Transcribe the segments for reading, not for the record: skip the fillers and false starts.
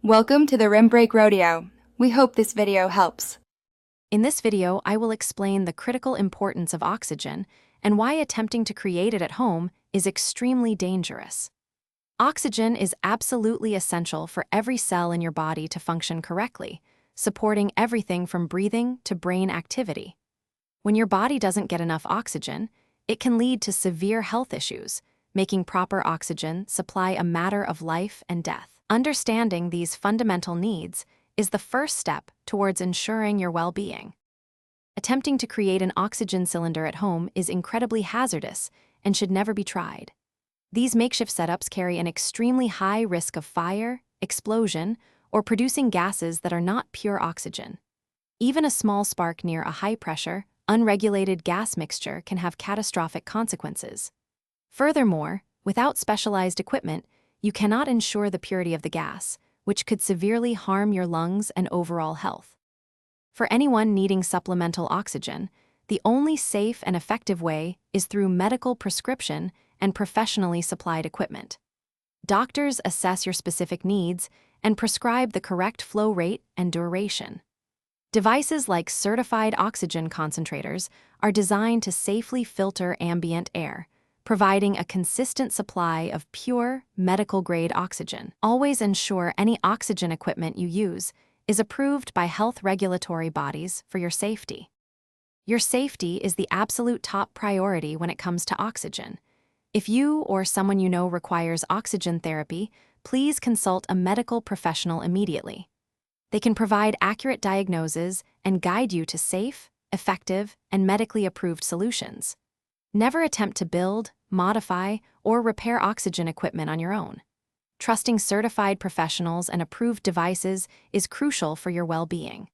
Welcome to the Rim Break Rodeo. We hope this video helps. In this video, I will explain the critical importance of oxygen and why attempting to create it at home is extremely dangerous. Oxygen is absolutely essential for every cell in your body to function correctly, supporting everything from breathing to brain activity. When your body doesn't get enough oxygen, it can lead to severe health issues, making proper oxygen supply a matter of life and death. Understanding these fundamental needs is the first step towards ensuring your well-being. Attempting to create an oxygen cylinder at home is incredibly hazardous and should never be tried. These makeshift setups carry an extremely high risk of fire, explosion, or producing gases that are not pure oxygen. Even a small spark near a high-pressure, unregulated gas mixture can have catastrophic consequences. Furthermore, without specialized equipment, you cannot ensure the purity of the gas, which could severely harm your lungs and overall health. For anyone needing supplemental oxygen, the only safe and effective way is through medical prescription and professionally supplied equipment. Doctors assess your specific needs and prescribe the correct flow rate and duration. Devices like certified oxygen concentrators are designed to safely filter ambient air, providing a consistent supply of pure, medical-grade oxygen. Always ensure any oxygen equipment you use is approved by health regulatory bodies for your safety. Your safety is the absolute top priority when it comes to oxygen. If you or someone you know requires oxygen therapy, please consult a medical professional immediately. They can provide accurate diagnoses and guide you to safe, effective, and medically approved solutions. Never attempt to build, modify, or repair oxygen equipment on your own. Trusting certified professionals and approved devices is crucial for your well-being.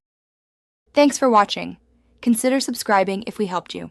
Thanks for watching. Consider subscribing if we helped you.